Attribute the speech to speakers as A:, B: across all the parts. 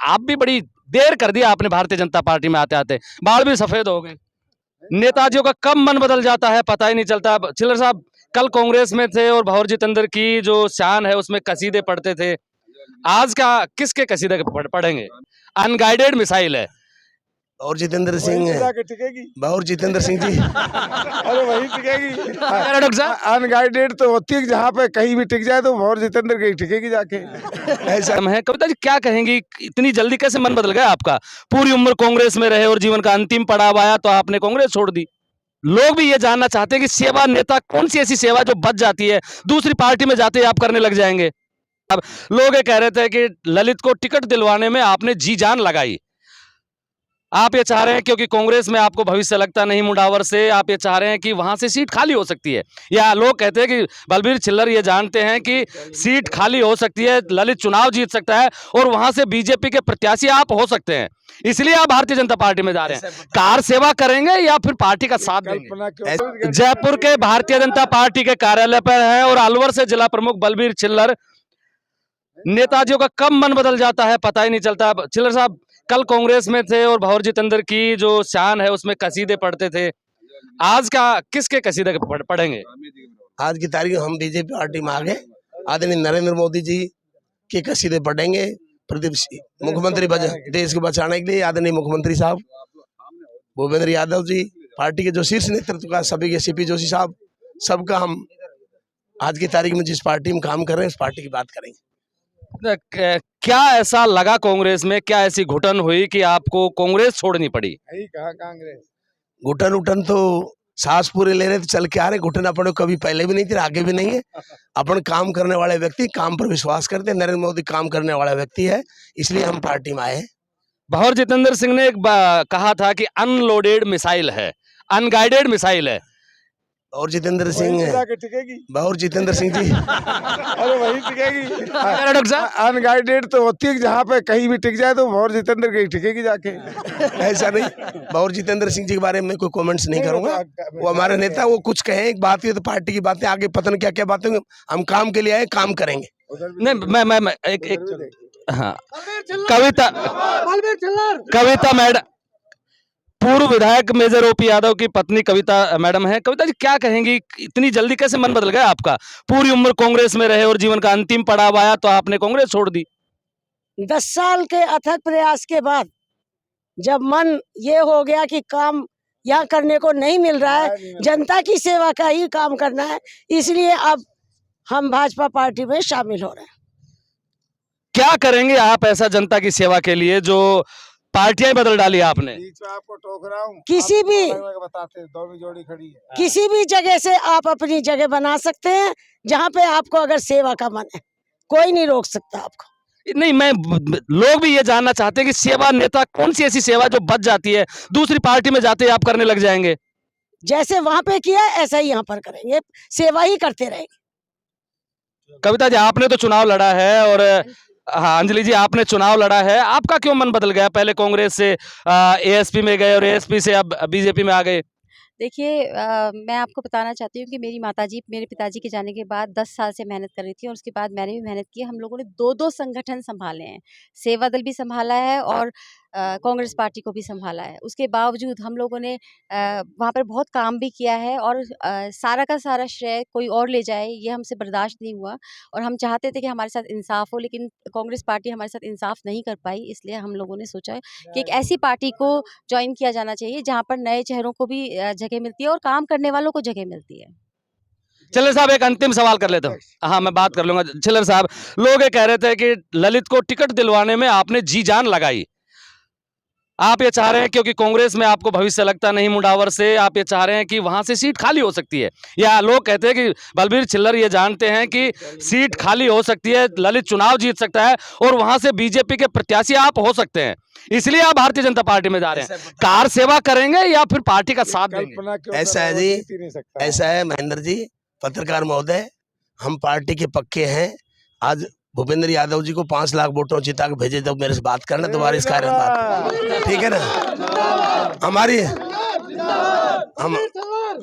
A: आप भी बड़ी देर कर दिया आपने भारतीय जनता पार्टी में आते आते, बाल भी सफेद हो गए। नेताजियों का कब मन बदल जाता है पता ही नहीं चलता। अब चिल्लर साहब कल कांग्रेस में थे और भौर जितेंद्र की जो शान है उसमें कसीदे पढ़ते थे, आज क्या किसके कसीदे पढ़ेंगे? अनगाइडेड मिसाइल है।
B: और जितेंद्र सिंह और जितेंद्र सिंह जी
C: अरे वही टिकेगी।
A: डॉक्टर साहब
C: अनगाइडेड तो होती है, जहाँ पे कहीं भी टिक जाए तो और जितेंद्र की टिकेगी जाके।
B: ऐसा
A: है। कविता जी क्या कहेंगी, इतनी जल्दी कैसे मन बदल गया आपका? पूरी उम्र कांग्रेस में रहे और जीवन का अंतिम पड़ाव आया तो आपने कांग्रेस छोड़ दी। लोग भी ये जानना चाहते हैं कि सेवा नेता कौन सी ऐसी सेवा जो बच जाती है दूसरी पार्टी में जाते ही आप करने लग जाएंगे। अब लोग ये कह रहे थे कि ललित को टिकट दिलवाने में आपने जी जान लगाई। आप ये चाह रहे हैं क्योंकि कांग्रेस में आपको भविष्य लगता नहीं मुंडावर से, आप ये चाह रहे हैं कि वहां से सीट खाली हो सकती है, या लोग कहते हैं कि बलबीर छिल्लर ये जानते हैं कि सीट खाली हो सकती है, ललित चुनाव जीत सकता है और वहां से बीजेपी के प्रत्याशी आप हो सकते हैं, इसलिए आप भारतीय जनता पार्टी में जा रहे हैं। कार सेवा करेंगे या फिर पार्टी का साथ देंगे? जयपुर के भारतीय जनता पार्टी के कार्यालय पर है और अलवर से जिला प्रमुख बलबीर छिल्लर। नेताजियों का कब मन बदल जाता है पता ही नहीं चलता। अब छिल्लर साहब कल कांग्रेस में थे और भौर जितेंद्र की जो शान है उसमें कसीदे पढ़ते थे, आज क्या किसके कसीदे पढ़ेंगे?
B: आज की तारीख हम बीजेपी पार्टी में आ गए। आदरणीय नरेंद्र मोदी जी के कसीदे पढ़ेंगे। प्रदीप मुख्यमंत्री देश को बचाने के लिए आदरणीय मुख्यमंत्री साहब भूपेंद्र यादव जी, पार्टी के जो शीर्ष नेतृत्व का सभी के सीपी जोशी साहब, सबका हम आज की तारीख में जिस पार्टी में काम कर रहे हैं उस पार्टी की बात करेंगे।
A: क्या ऐसा लगा कांग्रेस में, क्या ऐसी घुटन हुई कि आपको कांग्रेस छोड़नी पड़ी?
C: कहा कांग्रेस
B: घुटन उठन तो सांस पूरे ले रहे तो चल के आ रहे, घुटन अपन कभी पहले भी नहीं थी, आगे भी नहीं है। अपन काम करने वाले व्यक्ति, काम पर विश्वास करते हैं। नरेंद्र मोदी काम करने वाला व्यक्ति है, इसलिए हम पार्टी में आए हैं।
A: भौर जितेंद्र सिंह ने कहा था कि अनलोडेड मिसाइल है, अनगाइडेड मिसाइल है।
B: और जितेंद्र सिंह
C: टिकेगी।
B: और जितेंद्र सिंह जी
C: अरे वही टिकेगी।
A: डॉक्टर साहब
C: अनगाइडेड तो होती है, जहाँ पे कहीं भी टिक जाए तो और जितेंद्र की टिकेगी जाके।
B: ऐसा नहीं, और जितेंद्र सिंह जी के बारे में कोई कमेंट्स नहीं करूंगा। वो हमारे नेता, वो कुछ कहें एक बात, ये तो पार्टी की बातें, आगे पता नहीं क्या क्या बातें। हम काम के लिए आए, काम करेंगे।
A: नहीं मैं एक हाँ, कविता मैडम, पूर्व विधायक मेजर ओपी यादव की पत्नी कविता मैडम है। कविता जी क्या कहेंगी, इतनी जल्दी कैसे मन बदल गया आपका? पूरी उम्र कांग्रेस में रहे और जीवन का अंतिम पड़ाव आया तो आपने कांग्रेस छोड़ दी।
D: 10 साल के अथक प्रयास के बाद जब मन ये हो गया कि काम यहाँ करने को नहीं मिल रहा है, जनता की सेवा का ही काम करना है, इसलिए अब हम भाजपा पार्टी में शामिल हो रहे हैं।
A: क्या करेंगे आप ऐसा जनता की सेवा के लिए जो पार्टियां बदल डाली आपने?
C: आपको टोक रहा हूँ,
D: किसी भी
C: बताते दोनों जोड़ी खड़ी है।
D: किसी भी जगह से आप अपनी जगह बना सकते हैं, जहाँ पे आपको अगर सेवा का मन है, कोई नहीं रोक सकता आपको।
A: नहीं, लोग भी ये जानना चाहते हैं कि सेवा नेता कौन सी ऐसी सेवा जो बच जाती है दूसरी पार्टी में जाते ही आप करने लग जाएंगे।
D: जैसे वहां पे किया ऐसा ही यहाँ पर करेंगे, सेवा ही करते रहेंगे।
A: कविता जी आपने तो चुनाव लड़ा है और हाँ अंजलि जी आपने चुनाव लड़ा है, आपका क्यों मन बदल गया? पहले कांग्रेस से एएसपी में गए और एएसपी से अब बीजेपी में आ गए।
E: देखिए मैं आपको बताना चाहती हूँ कि मेरी माताजी मेरे पिताजी के जाने के बाद 10 साल से मेहनत कर रही थी और उसके बाद मैंने भी मेहनत की। हम लोगों ने 2-2 संगठन संभाले हैं, सेवा दल भी संभाला है और कांग्रेस पार्टी को भी संभाला है। उसके बावजूद हम लोगों ने वहाँ पर बहुत काम भी किया है और सारा का सारा श्रेय कोई और ले जाए ये हमसे बर्दाश्त नहीं हुआ और हम चाहते थे कि हमारे साथ इंसाफ हो, लेकिन कांग्रेस पार्टी हमारे साथ इंसाफ नहीं कर पाई। इसलिए हम लोगों ने सोचा कि एक ऐसी पार्टी को ज्वाइन किया जाना चाहिए जहाँ पर नए चेहरों को भी जगह मिलती है और काम करने वालों को जगह मिलती है।
A: छिल्लर साहब एक अंतिम सवाल कर लेता हूँ। हाँ मैं बात कर लूंगा। छिल्लर साहब लोग ये कह रहे थे कि ललित को टिकट दिलवाने में आपने जी जान लगाई। आप ये चाह रहे हैं क्योंकि कांग्रेस में आपको भविष्य लगता नहीं मुंडावर से, आप ये चाह रहे हैं कि वहां से सीट खाली हो सकती है, या लोग कहते हैं कि बलबीर छिल्लर ये जानते हैं कि सीट खाली हो सकती है, ललित चुनाव जीत सकता है और वहां से बीजेपी के प्रत्याशी आप हो सकते हैं, इसलिए आप भारतीय जनता पार्टी में जा रहे हैं। कार सेवा करेंगे या फिर पार्टी का साथ देंगे?
B: ऐसा है जी, ऐसा है महेंद्र जी, पत्रकार महोदय, हम पार्टी के पक्के हैं। आज भूपेंद्र यादव जी को 5 लाख वोटों जिता के भेजे, जब मेरे से बात करना दोबारा इस कार्य में बात, ठीक है ना।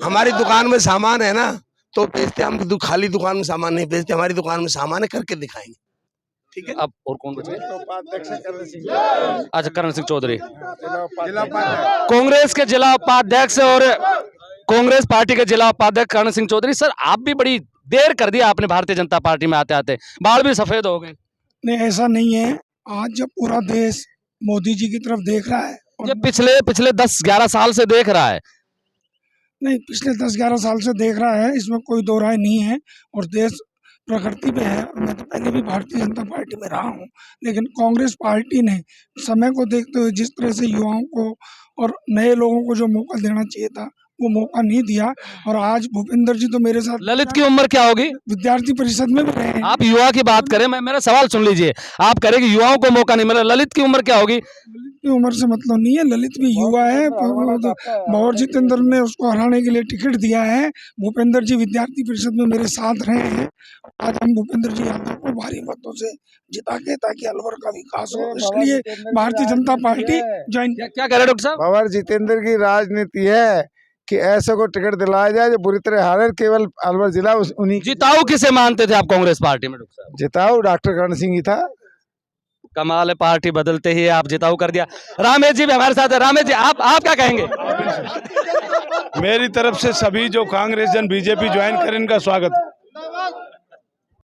B: हमारी दुकान में सामान है ना तो बेचते, हम खाली दुकान में सामान नहीं बेचते, हमारी दुकान में सामान है, करके दिखाएंगे। ठीक है।
A: अब और कौन बचे?
C: उपाध्यक्ष करण सिंह,
A: अच्छा, करण सिंह चौधरी
C: जिला उपाध्यक्ष।
A: कांग्रेस के जिला उपाध्यक्ष और कांग्रेस पार्टी के जिला उपाध्यक्ष करण सिंह चौधरी। सर, आप भी बड़ी देर कर दिया आपने भारतीय जनता पार्टी में आते आते, बाल भी सफेद हो गए।
F: नहीं, ऐसा नहीं है। आज जब पूरा देश मोदी जी की तरफ देख रहा है और
A: ये पिछले 10-11 साल से देख रहा है।
F: नहीं, पिछले 10-11 साल से देख रहा है, इसमें कोई दो राय नहीं है। और देश प्रगति पे है। और मैं तो पहले भी भारतीय जनता पार्टी में रहा हूँ, लेकिन कांग्रेस पार्टी ने समय को देखते हुए जिस तरह से युवाओं को और नए लोगों को जो मौका देना चाहिए था, वो मौका नहीं दिया। और आज भूपेंद्र जी तो मेरे साथ
A: ललित की उम्र क्या होगी?
F: विद्यार्थी परिषद में भी रहे हैं।
A: आप युवा की बात करें, मेरा सवाल सुन लीजिए। आप कह रहे कि युवाओं को मौका नहीं मिला, ललित की उम्र क्या होगी?
F: ललित की उम्र से मतलब नहीं है, ललित भी युवा है। भंवर जितेंद्र ने उसको हराने के लिए टिकट दिया है। भूपेंद्र जी विद्यार्थी परिषद में मेरे साथ रहे हैं। आज हम भूपेंद्र जी यादव को भारी मतों से जिता के, ताकि अलवर का विकास हो, इसलिए भारतीय जनता पार्टी ज्वाइन।
A: क्या कह रहे डॉक्टर साहब?
C: भंवर जितेंद्र की राजनीति है कि ऐसे को टिकट दिलाया जाए जो बुरी तरह हारे, केवल अलवर जिला उन्हीं
A: जिताऊ किसे मानते थे आप कांग्रेस पार्टी में डॉक्टर साहब?
C: जिताऊ डॉक्टर करण सिंह ही था।
A: कमाल है, पार्टी बदलते ही आप जिताऊ कर दिया। रामेश जी भी हमारे साथ है। रामेश जी, आप क्या कहेंगे?
G: मेरी तरफ से सभी जो कांग्रेस जन बीजेपी ज्वाइन करें, इनका स्वागत।